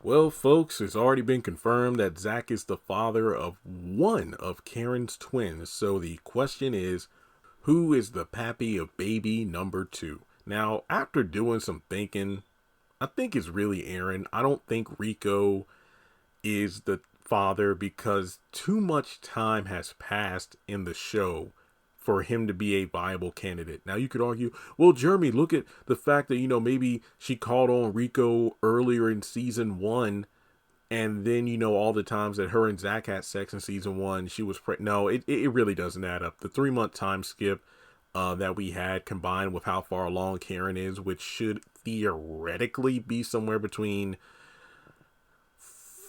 Well, folks, it's already been confirmed that Zach is the father of one of Karen's twins. So the question is, who is the pappy of baby number two? Now, after doing some thinking, I think it's really Aaron. I don't think Rico is the father because too much time has passed in the show for him to be a viable candidate. Now you could argue, well, Jeremy, look at the fact that, maybe she called on Rico earlier in season one, and then, all the times that her and Zach had sex in season one, she was pregnant. No, it really doesn't add up. The 3 month time skip that we had combined with how far along Karen is, which should theoretically be somewhere between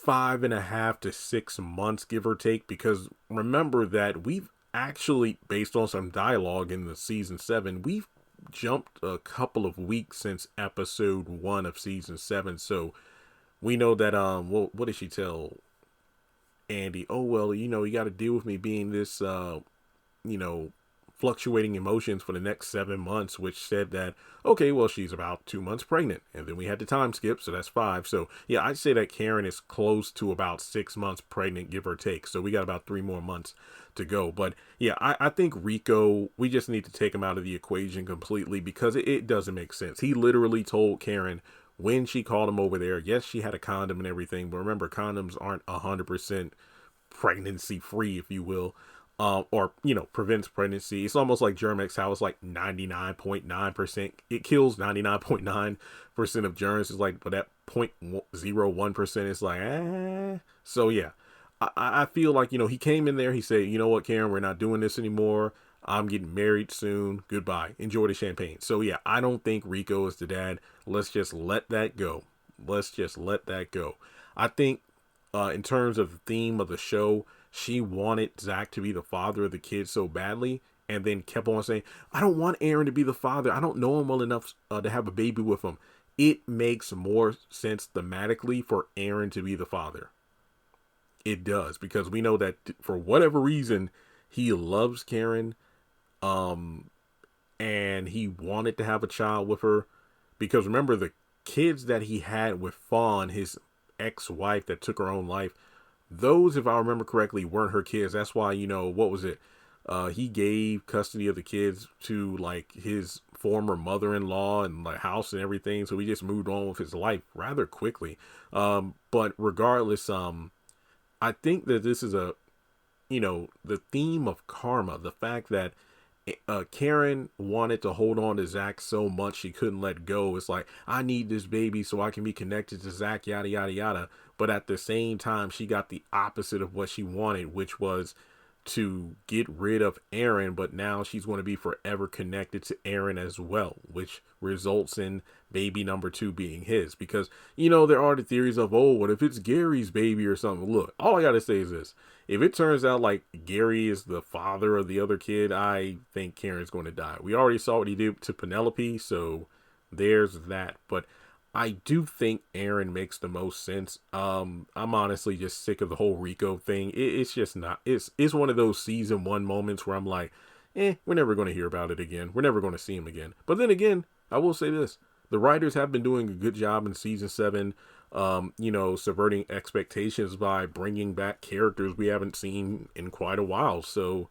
5.5 to 6 months, give or take, because remember that we've actually, based on some dialogue in the season 7, we've jumped a couple of weeks since episode 1 of season 7. So we know that what did she tell Andy? Oh, well, you got to deal with me being this fluctuating emotions for the next 7 months, which said that, okay, well, she's about 2 months pregnant. And then we had the time skip, so that's 5. So yeah, I'd say that Karen is close to about 6 months pregnant, give or take. So we got about 3 more months to go. But yeah, I think Rico, we just need to take him out of the equation completely because it doesn't make sense. He literally told Karen when she called him over there, yes, she had a condom and everything, but remember, condoms aren't 100% pregnancy free, if you will. Or prevents pregnancy. It's almost like Germ-X, how it's like 99.9%. It kills 99.9% of germs. It's like, but that 0.01% is like, So yeah, I feel like, he came in there, he said, you know what, Karen, we're not doing this anymore. I'm getting married soon. Goodbye. Enjoy the champagne. So yeah, I don't think Rico is the dad. Let's just let that go. I think, in terms of the theme of the show, she wanted Zach to be the father of the kids so badly, and then kept on saying, I don't want Aaron to be the father. I don't know him well enough to have a baby with him. It makes more sense thematically for Aaron to be the father. It does, because we know that for whatever reason, he loves Karen, and he wanted to have a child with her. Because remember, the kids that he had with Fawn, his ex-wife that took her own life, those, if I remember correctly, weren't her kids. That's why, what was it? He gave custody of the kids to like his former mother-in-law and like house and everything. So he just moved on with his life rather quickly. But regardless, I think that this is the theme of karma, the fact that Karen wanted to hold on to Zach so much she couldn't let go. It's like, I need this baby so I can be connected to Zach, yada, yada, yada. But at the same time, she got the opposite of what she wanted, which was to get rid of Aaron, but now she's going to be forever connected to Aaron as well, which results in baby number 2 being his. Because, there are the theories of, oh, what if it's Gary's baby or something? Look, all I got to say is this. If it turns out like Gary is the father of the other kid, I think Karen's going to die. We already saw what he did to Penelope, so there's that. But I do think Aaron makes the most sense. I'm honestly just sick of the whole Rico thing. It's just not. It's one of those season 1 moments where I'm like, we're never going to hear about it again. We're never going to see him again. But then again, I will say this. The writers have been doing a good job in season 7, subverting expectations by bringing back characters we haven't seen in quite a while. So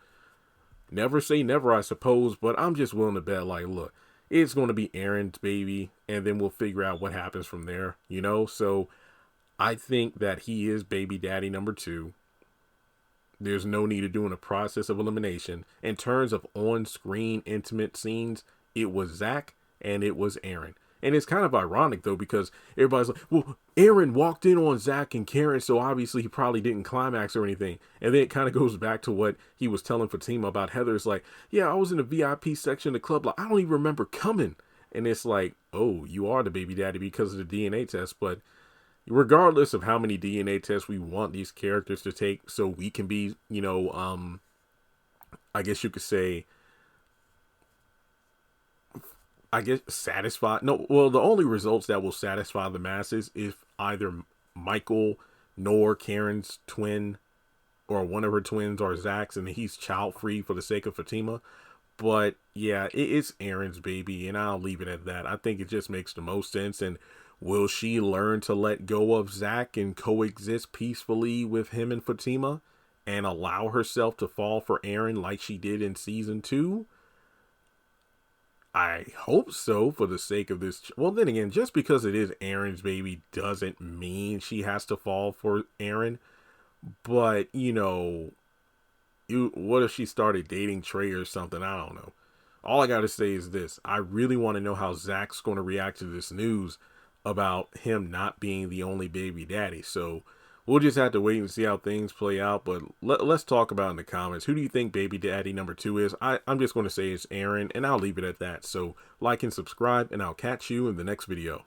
never say never, I suppose. But I'm just willing to bet, like, look, it's going to be Aaron's baby, and then we'll figure out what happens from there, So I think that he is baby daddy number 2. There's no need of doing a process of elimination. In terms of on-screen intimate scenes, it was Zach and it was Aaron. And it's kind of ironic, though, because everybody's like, well, Aaron walked in on Zach and Karen, so obviously he probably didn't climax or anything. And then it kind of goes back to what he was telling Fatima about Heather. It's like, yeah, I was in the VIP section of the club. Like, I don't even remember coming. And it's like, oh, you are the baby daddy because of the DNA test. But regardless of how many DNA tests we want these characters to take so we can be, I guess you could say, satisfied. No, well, the only results that will satisfy the masses if either Michael nor Karen's twin or one of her twins are Zach's and he's child free for the sake of Fatima. But yeah, it's Aaron's baby, and I'll leave it at that. I think it just makes the most sense. And Will she learn to let go of Zach and coexist peacefully with him and Fatima and allow herself to fall for Aaron like she did in season 2? I hope so, for the sake of this. Well, then again, just because it is Aaron's baby doesn't mean she has to fall for Aaron. But, what if she started dating Trey or something? I don't know. All I gotta say is this. I really want to know how Zach's going to react to this news about him not being the only baby daddy. So we'll just have to wait and see how things play out. But let's talk about in the comments. Who do you think baby daddy number 2 is? I'm just going to say it's Aaron, and I'll leave it at that. So like and subscribe, and I'll catch you in the next video.